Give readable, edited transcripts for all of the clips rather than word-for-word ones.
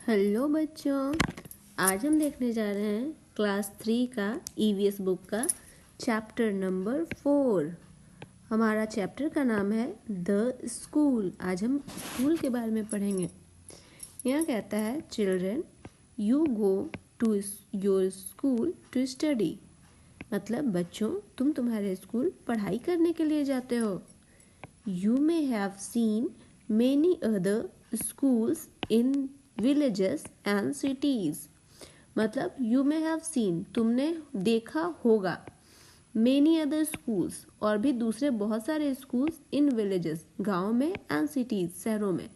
Hello बच्चों, आज हम देखने जा रहे हैं क्लास 3 का ईवीएस बुक का चैप्टर नंबर 4। हमारा चैप्टर का नाम है द स्कूल। आज हम स्कूल के बारे में पढ़ेंगे। यहाँ कहता है children you go to your school to study. मतलब बच्चों, तुम तुम्हारे स्कूल पढ़ाई करने के लिए जाते हो। You may have seen many other schools in villages and cities। मतलब you may have seen, तुमने देखा होगा, many other schools, और भी दूसरे बहुत सारे schools in villages, गाँव में, and cities, शहरों में।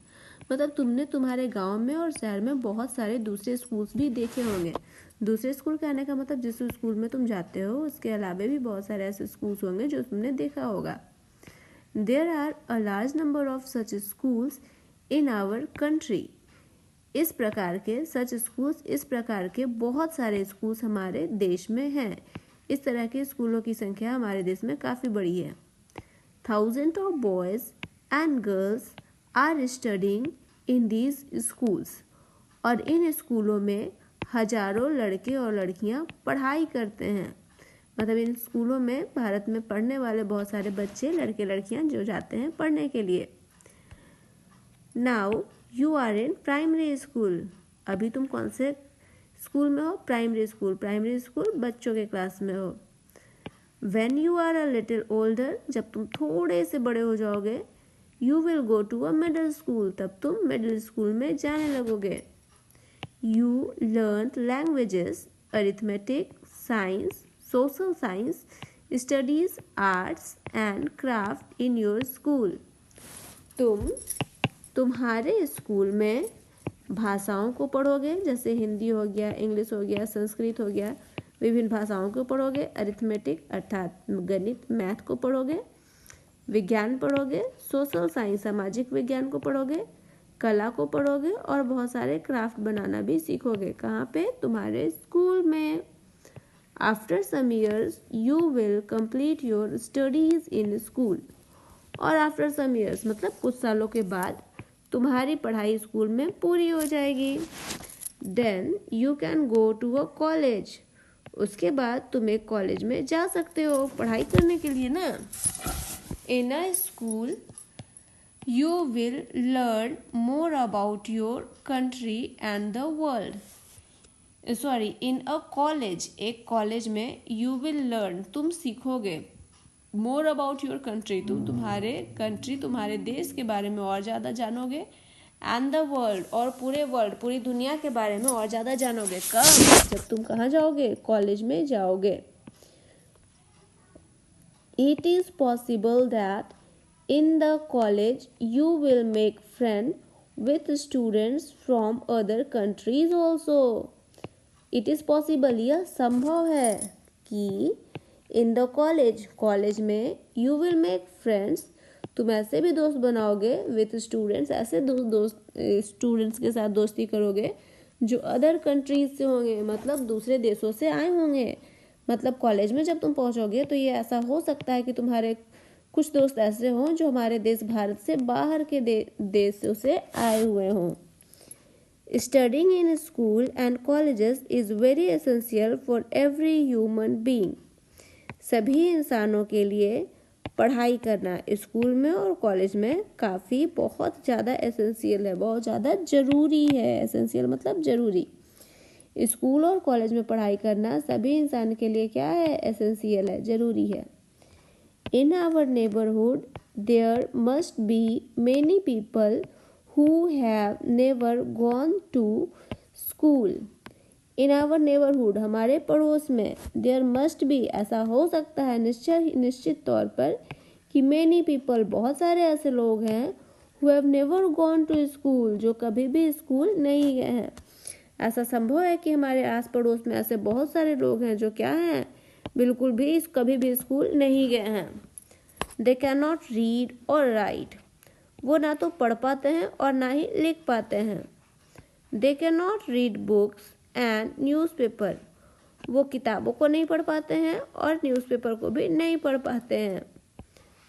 मतलब तुमने तुम्हारे गाँव में और शहर में बहुत सारे दूसरे schools भी देखे होंगे। दूसरे स्कूल कहने का मतलब जिस स्कूल में तुम जाते हो उसके अलावा भी बहुत सारे ऐसे schools होंगे जो तुमने देखा होगा। There are a large number of such schools in our country। इस प्रकार के सच स्कूल्स, इस प्रकार के बहुत सारे स्कूल्स हमारे देश में हैं। इस तरह के स्कूलों की संख्या हमारे देश में काफ़ी बड़ी है। Thousand of boys and girls are studying in these schools. और इन स्कूलों में हजारों लड़के और लड़कियां पढ़ाई करते हैं। मतलब इन स्कूलों में भारत में पढ़ने वाले बहुत सारे बच्चे, लड़के लड़कियां जो जाते हैं पढ़ने के लिए। Now you are in primary school. अभी तुम कौन से स्कूल में हो? Primary school. प्राइमरी स्कूल बच्चों के क्लास में हो। When you are a little older, जब तुम थोड़े से बड़े हो जाओगे, you will go to a middle school, तब तुम मिडिल स्कूल में जाने लगोगे। You learn languages, arithmetic, science, social science, studies arts and craft in your school. तुम्हारे स्कूल में भाषाओं को पढ़ोगे, जैसे हिंदी हो गया, इंग्लिश हो गया, संस्कृत हो गया, विभिन्न भाषाओं को पढ़ोगे। अरिथमेटिक अर्थात गणित, मैथ को पढ़ोगे। विज्ञान पढ़ोगे, सोशल साइंस सामाजिक विज्ञान को पढ़ोगे। कला को पढ़ोगे और बहुत सारे क्राफ्ट बनाना भी सीखोगे। कहाँ पे? तुम्हारे स्कूल में। After some years you will complete your studies in school. और आफ्टर सम ईयर्स मतलब कुछ सालों के बाद तुम्हारी पढ़ाई स्कूल में पूरी हो जाएगी। Then you can go to a college. उसके बाद तुम एक कॉलेज में जा सकते हो पढ़ाई करने के लिए ना। In a school you will learn more about your country and the world. Sorry, in a college, एक कॉलेज में यू विल लर्न, तुम सीखोगे, मोर अबाउट योर कंट्री, तुम तुम्हारे कंट्री, तुम्हारे देश के बारे में और ज़्यादा जानोगे। एंड द वर्ल्ड, और पूरे वर्ल्ड, पूरी दुनिया के बारे में और ज़्यादा जानोगे। कब? जब तुम कहाँ जाओगे? कॉलेज में जाओगे। It is possible that in the college you will make friend with students from other countries also. It is possible, यह संभव है कि इन द कॉलेज, कॉलेज में, यू विल मेक फ्रेंड्स, तुम ऐसे भी दोस्त बनाओगे विथ स्टूडेंट्स, ऐसे दोस्त स्टूडेंट्स के साथ दोस्ती करोगे जो अदर कंट्रीज से होंगे, मतलब दूसरे देशों से आए होंगे। मतलब कॉलेज में जब तुम पहुंचोगे तो ये ऐसा हो सकता है कि तुम्हारे कुछ दोस्त ऐसे हों जो हमारे देश भारत से बाहर के देशों से आए हुए हों। Studying in school and colleges is very essential for every human being. सभी इंसानों के लिए पढ़ाई करना स्कूल में और कॉलेज में काफ़ी बहुत ज़्यादा एसेंशियल है, बहुत ज़्यादा ज़रूरी है। एसेंशियल मतलब ज़रूरी। स्कूल और कॉलेज में पढ़ाई करना सभी इंसान के लिए क्या है? एसेंशियल है, ज़रूरी है। In our neighbourhood there must be many people who have never gone to school. In our neighbourhood, हमारे पड़ोस में, देयर मस्ट बी, ऐसा हो सकता है निश्चित तौर पर कि मेनी पीपल, बहुत सारे ऐसे लोग हैं, who have never gone to school, जो कभी भी स्कूल नहीं गए हैं। ऐसा संभव है कि हमारे आस पड़ोस में ऐसे बहुत सारे लोग हैं जो क्या हैं? बिल्कुल भी कभी भी स्कूल नहीं गए हैं। दे कैन नॉट रीड और राइट, वो ना तो पढ़ पाते हैं और ना ही लिख पाते हैं। They can not read books and newspaper, वो किताबों को नहीं पढ़ पाते हैं और न्यूज़पेपर को भी नहीं पढ़ पाते हैं।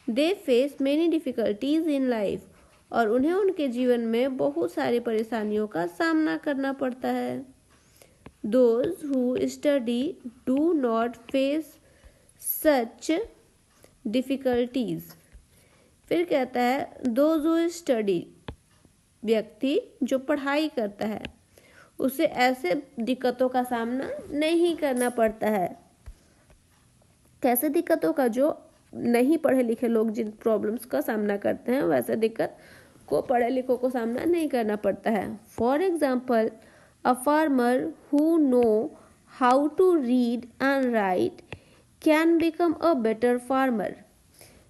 They face many difficulties in life, और उन्हें उनके जीवन में बहुत सारी परेशानियों का सामना करना पड़ता है। Those who study do not face such difficulties। फिर कहता है those who study, व्यक्ति जो पढ़ाई करता है उसे ऐसे दिक्कतों का सामना नहीं करना पड़ता है। कैसे दिक्कतों का? जो नहीं पढ़े लिखे लोग जिन प्रॉब्लम्स का सामना करते हैं वैसे दिक्कत को पढ़े लिखों को सामना नहीं करना पड़ता है। For example, a farmer who know how to read and write can become a better farmer.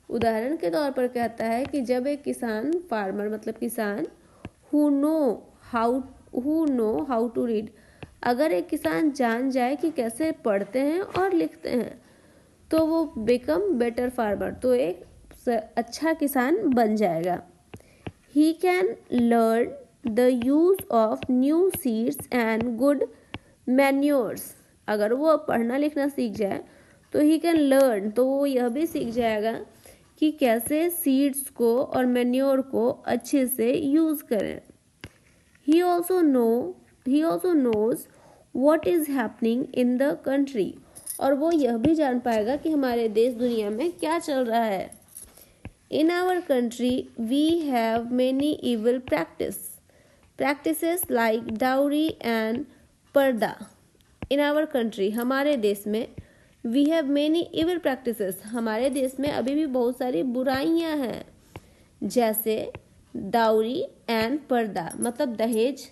उदाहरण के तौर पर कहता है कि जब एक किसान, फार्मर मतलब किसान, who know how to read, अगर एक किसान जान जाए कि कैसे पढ़ते हैं और लिखते हैं तो वो बिकम बेटर फार्मर, तो एक अच्छा किसान बन जाएगा। He can learn the use of new seeds and good manures. अगर वो पढ़ना लिखना सीख जाए तो ही कैन लर्न, तो वो यह भी सीख जाएगा कि कैसे सीड्स को और मैन्योर को अच्छे से यूज करें। He also knows what is happening in the country, और वो यह भी जान पाएगा कि हमारे देश दुनिया में क्या चल रहा है। In our country we have many evil practices like dowry and पर्दा। In our country, हमारे देश में, we have many evil practices, हमारे देश में अभी भी बहुत सारी बुराइयां हैं, जैसे डाउरी एंड पर्दा मतलब दहेज।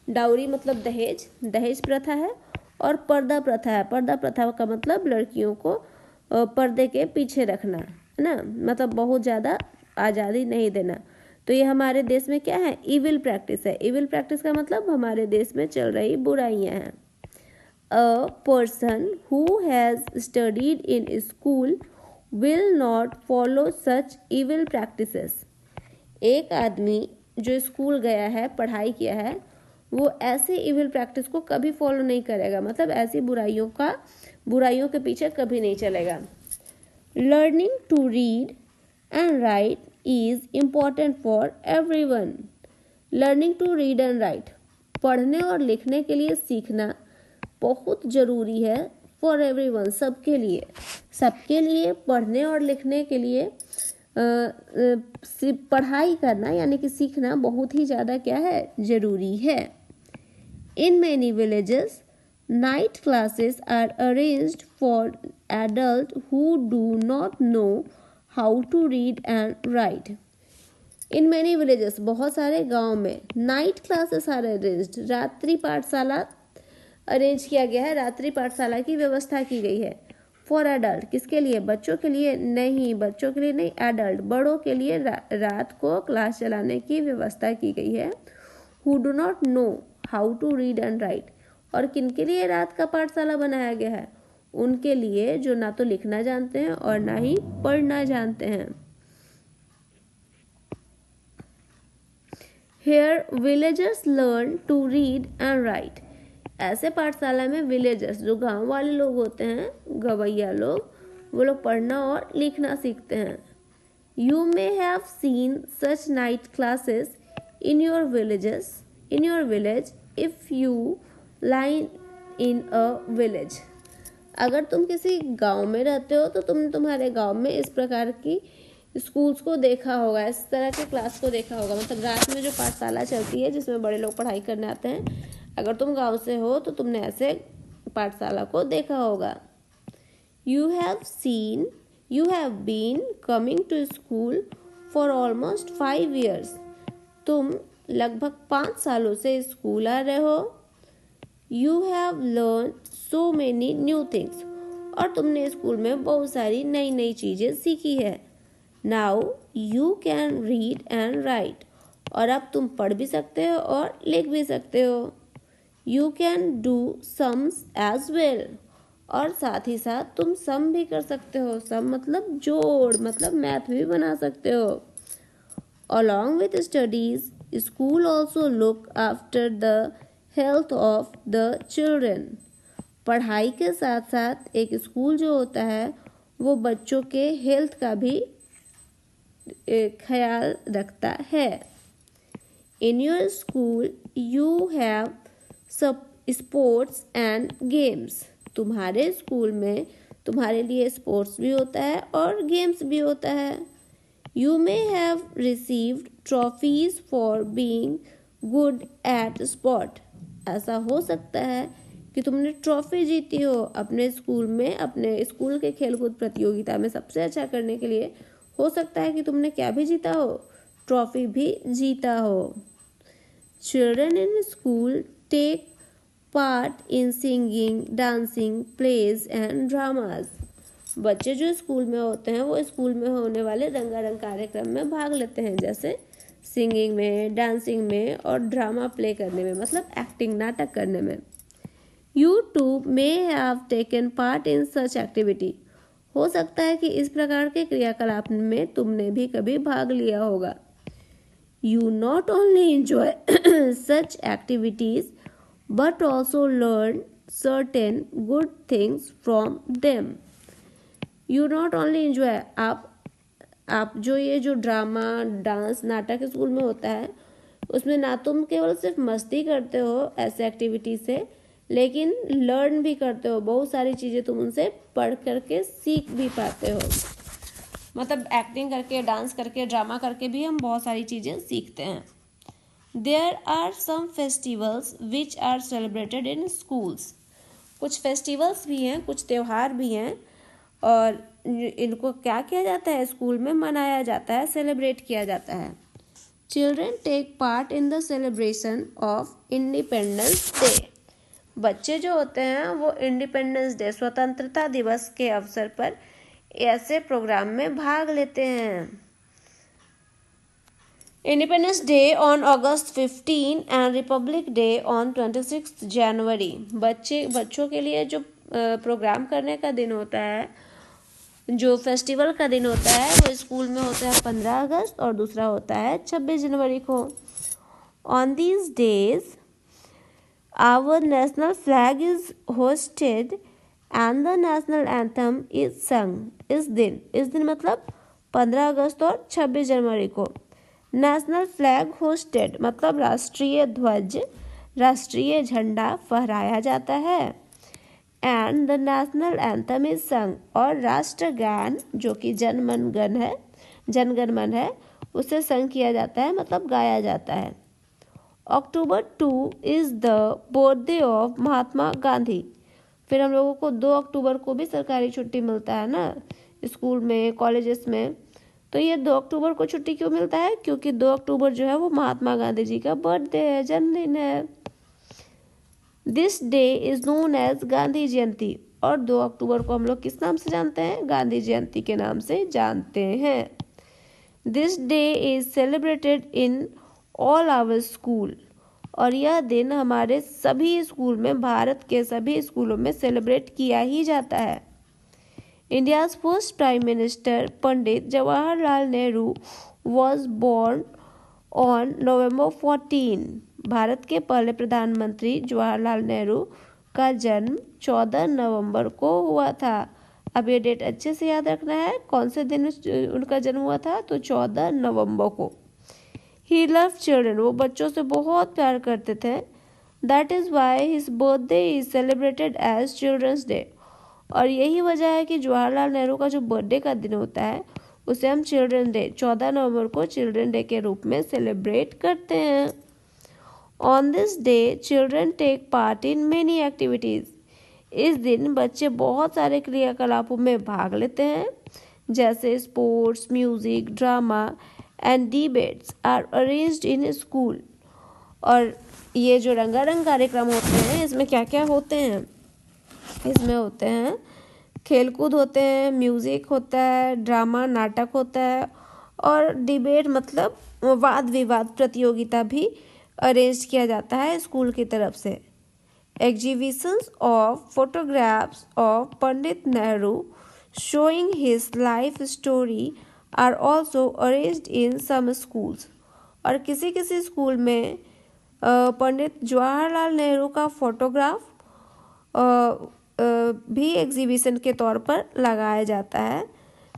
डाउरी मतलब दहेज प्रथा है, और पर्दा प्रथा है। पर्दा प्रथा का मतलब लड़कियों को पर्दे के पीछे रखना है ना, मतलब बहुत ज़्यादा आज़ादी नहीं देना। तो ये हमारे देश में क्या है? इविल प्रैक्टिस है। इविल प्रैक्टिस का मतलब हमारे देश में चल रही बुराइयां हैं। A person who has studied in school will not follow such evil practices. एक आदमी जो स्कूल गया है, पढ़ाई किया है, वो ऐसे इविल प्रैक्टिस को कभी फॉलो नहीं करेगा, मतलब ऐसी बुराइयों के पीछे कभी नहीं चलेगा। Learning to read and write is important for everyone. Learning to read and write, पढ़ने और लिखने के लिए सीखना बहुत ज़रूरी है। फॉर एवरीवन, सबके लिए पढ़ने और लिखने के लिए पढ़ाई करना यानी कि सीखना बहुत ही ज़्यादा क्या है? ज़रूरी है। In many villages night classes are arranged for adult who do not know how to read and write. In many villages, बहुत सारे गाँव में, नाइट क्लासेस आर अरेंज्ड, रात्रि पाठशाला अरेंज किया गया है, रात्रि पाठशाला की व्यवस्था की गई है। फॉर एडल्ट, किसके लिए? बच्चों के लिए नहीं, बच्चों के लिए नहीं, एडल्ट बड़ों के लिए रात को क्लास चलाने की व्यवस्था की गई है। Who do not know how to read and write, और किनके लिए रात का पाठशाला बनाया गया है? उनके लिए जो ना तो लिखना जानते हैं और ना ही पढ़ना जानते हैं। Here villagers learn to read and write। ऐसे पाठशाला में विलेजर्स, जो गांव वाले लोग होते हैं, गवैया लोग, वो लोग पढ़ना और लिखना सीखते हैं। You may have seen such night classes in your village if you line in a village. अगर तुम किसी गांव में रहते हो तो तुम्हारे गांव में इस प्रकार की स्कूल्स को देखा होगा, इस तरह के क्लास को देखा होगा, मतलब रात में जो पाठशाला चलती है जिसमें बड़े लोग पढ़ाई करने आते हैं। अगर तुम गांव से हो तो तुमने ऐसे पाठशाला को देखा होगा। You have been coming to school for almost 5 years। तुम लगभग 5 सालों से स्कूल आ रहे हो। You have learn so many new things, और तुमने स्कूल में बहुत सारी नई नई चीज़ें सीखी है। Now you can read and write, और अब तुम पढ़ भी सकते हो और लिख भी सकते हो। You can do sums as well, और साथ ही साथ तुम सम भी कर सकते हो। सम मतलब जोड़, मतलब मैथ भी बना सकते हो। Along with studies school also look after the health of the children. पढ़ाई के साथ साथ एक स्कूल जो होता है वो बच्चों के हेल्थ का भी ख्याल रखता है। इन योर स्कूल यू हैव सब स्पोर्ट्स एंड गेम्स। तुम्हारे स्कूल में तुम्हारे लिए स्पोर्ट्स भी होता है और गेम्स भी होता है। You may have received trophies for being good at sport. ऐसा हो सकता है कि तुमने ट्रॉफी जीती हो अपने स्कूल में, अपने स्कूल के खेलकूद प्रतियोगिता में सबसे अच्छा करने के लिए। हो सकता है कि तुमने क्या भी जीता हो, ट्रॉफी भी जीता हो। Children in school take part in singing, dancing, plays and dramas. बच्चे जो स्कूल में होते हैं वो स्कूल में होने वाले रंगारंग कार्यक्रम में भाग लेते हैं, जैसे सिंगिंग में, डांसिंग में और ड्रामा प्ले करने में, मतलब एक्टिंग, नाटक करने में। You too may have taken part in such activity. हो सकता है कि इस प्रकार के क्रियाकलाप में तुमने भी कभी भाग लिया होगा। You not only enjoy such activities but also learn certain good things from them. You not only enjoy, आप जो ये जो ड्रामा, डांस, नाटक स्कूल में होता है उसमें ना तुम केवल सिर्फ मस्ती करते हो ऐसे एक्टिविटी से, लेकिन लर्न भी करते हो। बहुत सारी चीज़ें तुम उनसे पढ़ करके सीख भी पाते हो। मतलब एक्टिंग करके, डांस करके, ड्रामा करके भी हम बहुत सारी चीज़ें सीखते हैं। There are some festivals which are celebrated in schools. कुछ फेस्टिवल्स भी हैं, कुछ त्यौहार भी हैं और इनको क्या किया जाता है, स्कूल में मनाया जाता है, सेलिब्रेट किया जाता है। Children take part in the celebration of Independence Day. बच्चे जो होते हैं वो इंडिपेंडेंस डे, स्वतंत्रता दिवस के अवसर पर ऐसे प्रोग्राम में भाग लेते हैं। Independence day on August 15 and Republic day on 26 जनवरी। बच्चों के लिए जो प्रोग्राम करने का दिन होता है, जो फेस्टिवल का दिन होता है, वो स्कूल में होता है 15 अगस्त और दूसरा होता है 26 जनवरी को। On these days our national flag is hoisted and the national anthem is sung। इस दिन मतलब 15 अगस्त और 26 जनवरी को नेशनल फ्लैग होस्टेड मतलब राष्ट्रीय ध्वज, राष्ट्रीय झंडा फहराया जाता है। And the national anthem is संग, और राष्ट्रगान जो कि जनगण मन है उसे संग किया जाता है, मतलब गाया जाता है। October 2 is the birthday of Mahatma Gandhi. फिर हम लोगों को 2 अक्टूबर को भी सरकारी छुट्टी मिलता है ना स्कूल में, कॉलेजेस में। तो ये 2 अक्टूबर को छुट्टी क्यों मिलता है? क्योंकि 2 अक्टूबर जो है वो महात्मा गांधी जी का बर्थडे है, जन्मदिन है। This day is known as Gandhi Jayanti, और 2 अक्टूबर को हम लोग किस नाम से जानते हैं? गांधी जयंती के नाम से जानते हैं। This day is celebrated in all our school, और यह दिन हमारे सभी स्कूल में, भारत के सभी स्कूलों में सेलिब्रेट किया ही जाता है। India's first prime minister Pandit Jawaharlal Nehru was born on November 14। Bharat के पहले प्रधानमंत्री जवाहरलाल नेहरू का जन्म 14 नवंबर को हुआ था। अब ये डेट अच्छे से याद रखना है, कौन से दिन उनका जन्म हुआ था? तो 14 नवंबर को। He loved children, वो बच्चों से बहुत प्यार करते थे। That is why his birthday is celebrated as Children's Day, और यही वजह है कि जवाहरलाल नेहरू का जो बर्थडे का दिन होता है उसे हम चिल्ड्रन डे, 14 नवंबर को चिल्ड्रन डे के रूप में सेलिब्रेट करते हैं। On this day children take part in many activities. इस दिन बच्चे बहुत सारे क्रियाकलापों में भाग लेते हैं, जैसे sports, music, drama and debates are arranged in school. और ये जो रंगारंग कार्यक्रम होते हैं इसमें क्या क्या होते हैं? इसमें होते हैं खेलकूद होते हैं, म्यूजिक होता है, ड्रामा, नाटक होता है, और डिबेट मतलब वाद विवाद प्रतियोगिता भी अरेंज किया जाता है स्कूल की तरफ से। Exhibitions of photographs of Pandit Nehru showing his life story are also arranged in some schools। और किसी किसी स्कूल में पंडित जवाहरलाल नेहरू का फोटोग्राफ भी एग्जीबिशन के तौर पर लगाया जाता है,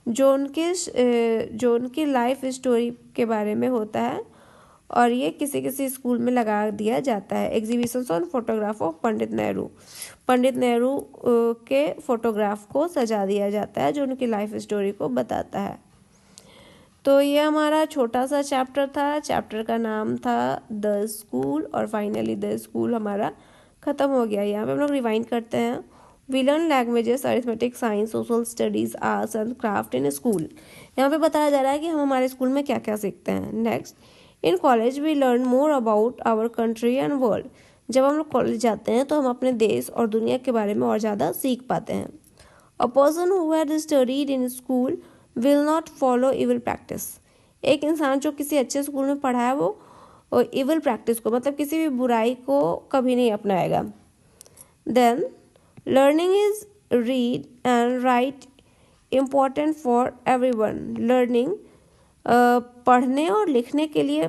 जो उनकी लाइफ स्टोरी के बारे में होता है और ये किसी किसी स्कूल में लगा दिया जाता है। Exhibitions on photograph of Pandit Nehru के फोटोग्राफ को सजा दिया जाता है जो उनकी लाइफ स्टोरी को बताता है। तो ये हमारा छोटा सा चैप्टर था, चैप्टर का नाम था द स्कूल, और फाइनली द स्कूल हमारा ख़त्म हो गया। यहाँ पे हम लोग रिवाइंड करते हैं। We learn languages, arithmetic, science, social studies, arts and craft in school. यहाँ पे बताया जा रहा है कि हम हमारे स्कूल में क्या क्या सीखते हैं। Next, in college we learn more about our country and world. जब हम लोग कॉलेज जाते हैं तो हम अपने देश और दुनिया के बारे में और ज़्यादा सीख पाते हैं। A person who had studied in school will not follow evil practice. एक इंसान जो किसी अच्छे स्कूल में पढ़ा है वो इविल प्रैक्टिस को, मतलब किसी भी बुराई को कभी नहीं अपनाएगा। Then learning is read and write important for everyone. Learning पढ़ने और लिखने के लिए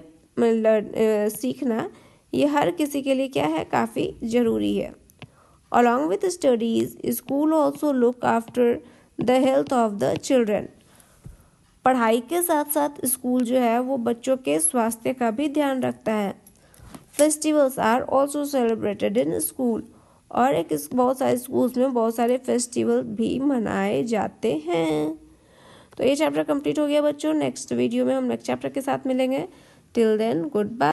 सीखना ये हर किसी के लिए क्या है, काफ़ी ज़रूरी है। Along with studies school also look after the health of the children. पढ़ाई के साथ साथ स्कूल जो है वो बच्चों के स्वास्थ्य का भी ध्यान रखता है। Festivals are also celebrated in school. और बहुत सारे स्कूल्स में बहुत सारे फेस्टिवल भी मनाए जाते हैं। तो ये चैप्टर कंप्लीट हो गया बच्चों। नेक्स्ट वीडियो में हम नेक्स्ट चैप्टर के साथ मिलेंगे। Till then good bye.